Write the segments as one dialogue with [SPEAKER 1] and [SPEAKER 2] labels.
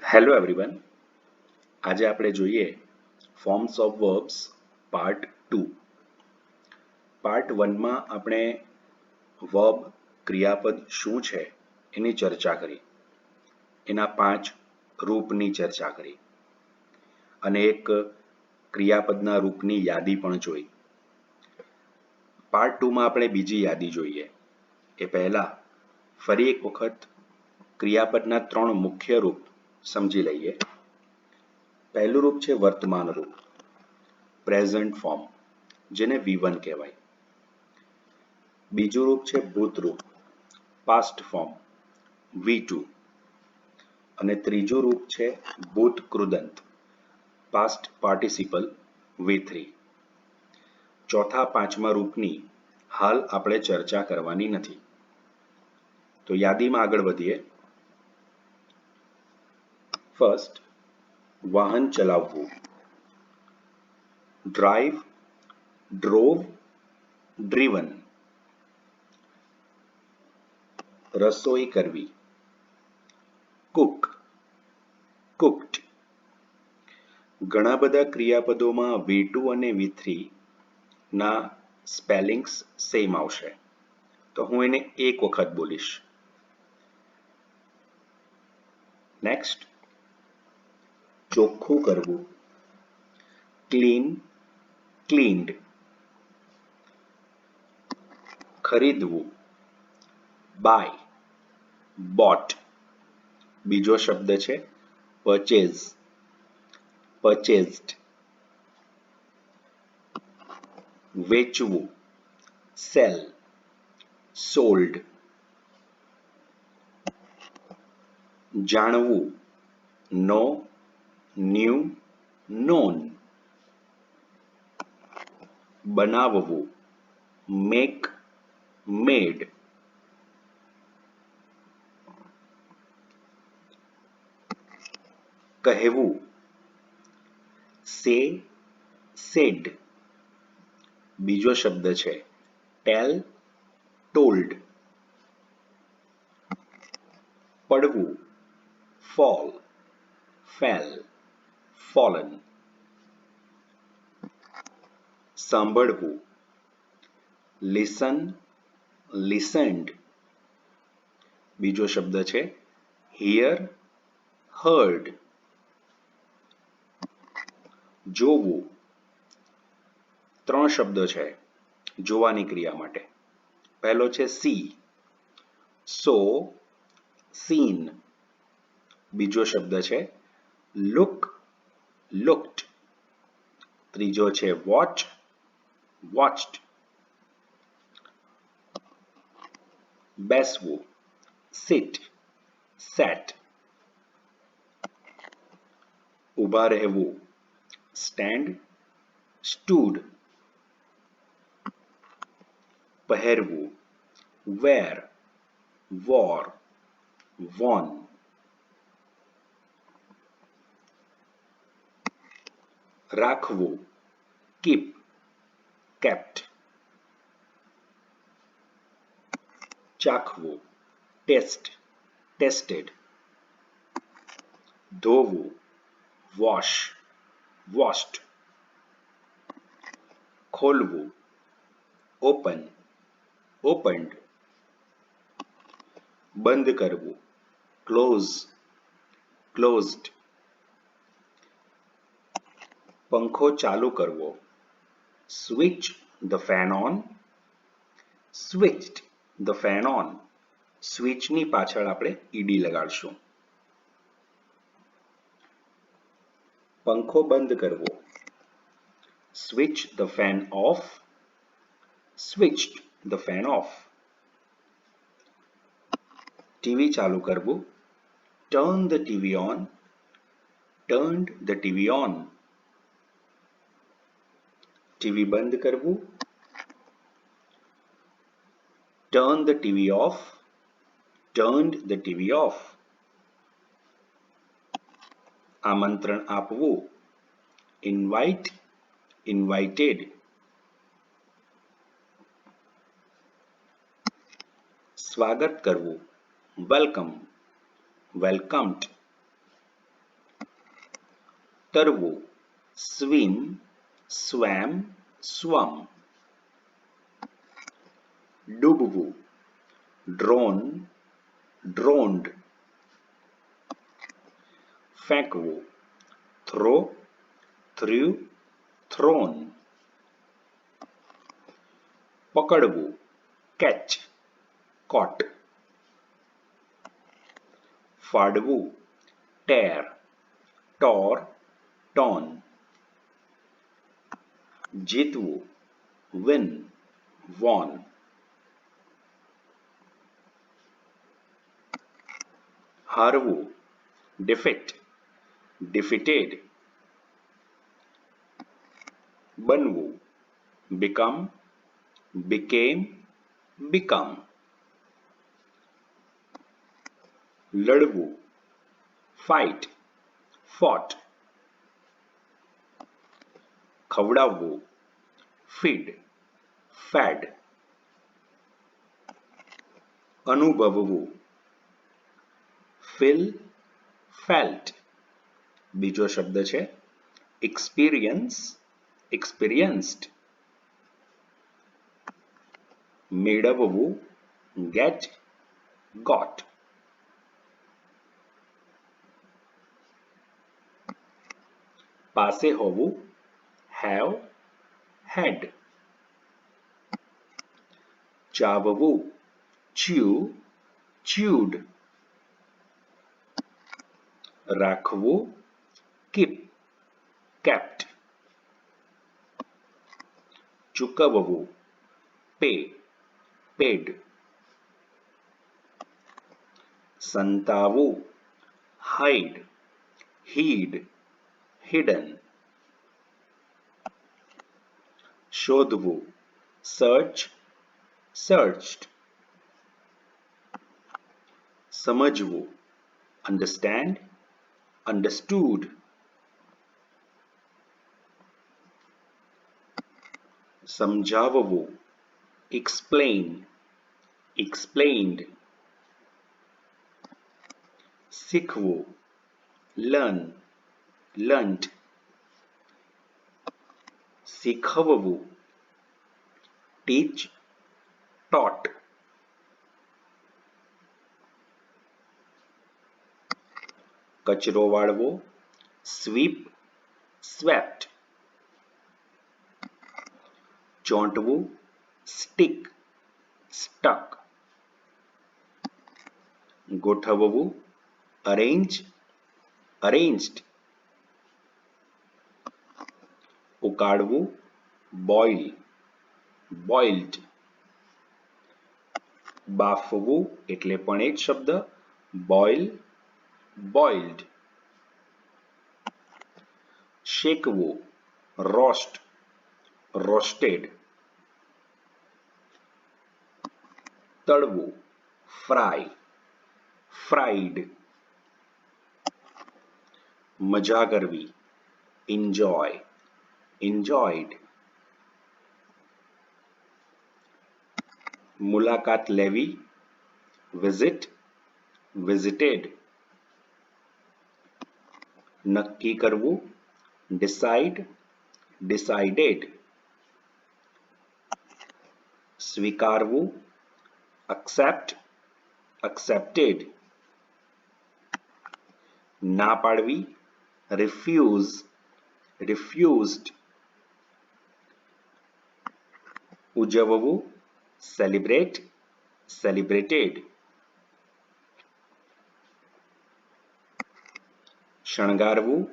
[SPEAKER 1] Hello everyone. આજે આપણે જોઈએ forms of verbs part 2. Part 1માં આપણે વર્બ ક્રિયાપદ શું છે એની ચર્ચા કરી, એના 5 રૂપની ચર્ચા કરી અને એક ક્રિયાપદના રૂપની યાદી પણ જોઈ. પાર્ટ 2માં આપણે બીજી યાદી જોઈએ. એ પહેલા ફરી એક વખત ક્રિયાપદના 3 મુખ્ય રૂપ સમજી લઈએ. પહેલું રૂપ છે વર્તમાન રૂપ, પ્રેઝન્ટ ફોર્મ, જેને V1 કહેવાય. બીજું રૂપ છે ભૂત રૂપ, પાસ્ટ ફોર્મ, V2. અને ત્રીજું રૂપ છે ભૂત કૃદંત, પાસ્ટ પાર્ટિસિપલ, V3. ચોથા પાંચમા રૂપની હાલ આપણે ચર્ચા કરવાની નથી. તો યાદીમાં આગળ વધીએ. ફર્સ્ટ, વાહન ચલાવવું, ડ્રાઈવ, ડ્રોવ, ડ્રીવન. રસોઈ કરવી, કુક, કુક્ડ. ઘણા બધા ક્રિયાપદોમાં V2 અને V3 ના સ્પેલિંગ્સ સેમ આવશે, તો હું એને એક વખત બોલીશ. નેક્સ્ટ, ચોખ્ખું કરવું, ક્લીન, ક્લીન્ડ. ખરીદવું, બાય, બોટ. બીજો શબ્દ છે પરચેઝ, પરચેઝડ. વેચવું, સેલ, સોલ્ડ. જાણવું, નો, ન્યૂ, નોન. બનાવવું, મેક, મેડ. કહેવું, સે, સેડ. બીજો શબ્દ છે ટેલ, ટોલ્ડ. પડવું, ફોલ, ફેલ, ફોલન. સાંભળવું, લિસન, લિસન્ડ. બીજો શબ્દ છે હિયર, હર્ડ. જોવું, 3 શબ્દો છે જોવાની ક્રિયા માટે. પહેલો છે સી, સો, સીન. બીજો શબ્દ છે લુક, લુક્ડ. ત્રીજો છે વોચ, વોચ્ડ. બેસવું, સિટ, સેટ. ઊભા રહેવું, સ્ટેન્ડ, સ્ટૂડ. પહેરવું, વેર, વોર, વોન. રાખવું, કીપ, કેપ્ટ. ચાખવું, ટેસ્ટ, ટેસ્ટેડ. ધોવું, વોશ, વોશ્ડ. ખોલવું, ઓપન, ઓપન્ડ. બંધ કરવું, ક્લોઝ, ક્લોઝડ. પંખો ચાલુ કરવો, switch the fan on, switched the fan on. સ્વિચની પાછળ આપણે ઈડી લગાડશું. પંખો બંધ કરવો, switch the fan off, switched the fan off. TV ચાલુ કરવું, turn the TV on, turned the TV on. TV બંધ કરવું, turn the TV off, turned the TV off. આમંત્રણ આપવું, ઇન્વાઇટ, ઇન્વાઇટેડ. સ્વાગત કરવું, વેલકમ, વેલકમ્ડ. તરવું, swim, swam, swum. ડૂબવું, drawn, droned. ફેંકવું, throw, threw, thrown. પકડવું, catch, caught. ફાડવું, tear, tore, torn. જીતવું, win, won. હારવું, defeat, defeated. બનવું, become, became, become. લડવું, fight, fought. ખવડાવવું, feed, fed. અનુભવવું, feel, felt. બીજો શબ્દ છે experience, experienced. મેળવવું, get, got. પાસે હોવું, have, had. ચાવવું, chew, chewed. રાખવું, keep, kept. ચૂકવવું, pay, paid. સંતાવવું, hide, hid, hidden. શોધવું, search, searched. સમજવું, understand, understood. સમજાવવું, explain, explained. શીખવું, learn, learnt. શીખવવું, teach, taught. કચરો વાળવો, sweep, swept. ચોંટવું, stick, stuck. ગોઠવવું, arrange, arranged. ઉકાળવું, boil, boiled. બાફવું એટલે પણ એક શબ્દ, boil, boiled. શેકવું, roast, roasted. તળવું, fry, fried. મજા કરવી, enjoy, enjoyed. મુલાકાત લેવી, visit, visited. નક્કી કરવું, decide, decided. સ્વીકારવું, accept, accepted. ના પાડવી, refuse, refused. ઉજવવું, celebrate, celebrated. શણગારવું,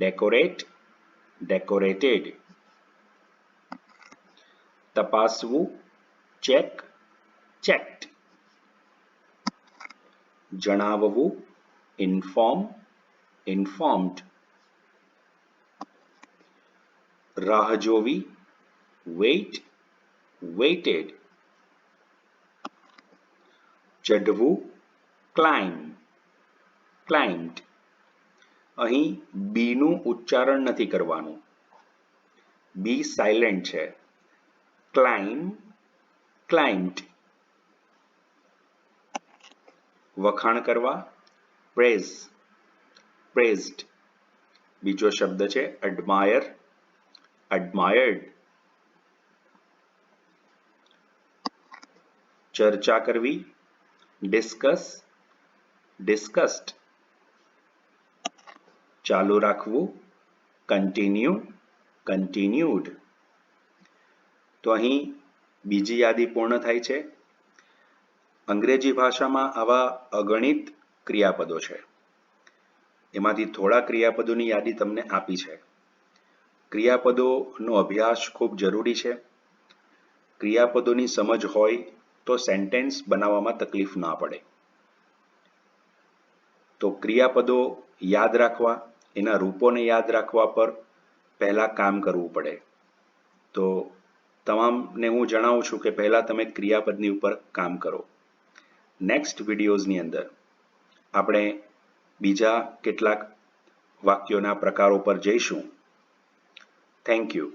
[SPEAKER 1] decorate, decorated. તપાસવું, check, checked. જણાવવું, inform, informed. રાહ જોવી, wait, waited. ચઢવું, climb, climbed. અહીં બી નું ઉચ્ચારણ નથી કરવાનું, બી સાયલેન્ટ છે. climb, climbed. વખાણ કરવા, praise, praised. બીજો શબ્દ છે એડમાયર, એડમાયર્ડ. ચર્ચા કરવી, ડિસ્કસ, ડિસ્કસ્ડ. ચાલુ રાખવું, કન્ટિન્યુ, કન્ટિન્યુડ. તો અહીં બીજી યાદી પૂર્ણ થાય છે. અંગ્રેજી ભાષામાં આવા અગણિત ક્રિયાપદો છે. એમાંથી થોડા ક્રિયાપદોની યાદી તમને આપી છે. ક્રિયાપદોનો અભ્યાસ ખૂબ જરૂરી છે. ક્રિયાપદોની સમજ હોય તો સેન્ટેન્સ બનાવવામાં તકલીફ ના પડે. તો ક્રિયાપદો યાદ રાખવા, એના રૂપોને યાદ રાખવા પર પહેલા કામ કરવું પડે. તો તમામને હું જણાવું છું કે પહેલા તમે ક્રિયાપદની ઉપર કામ કરો. નેક્સ્ટ વિડીયોઝની અંદર આપણે બીજા કેટલાક વાક્યોના પ્રકારો પર જઈશું. Thank you.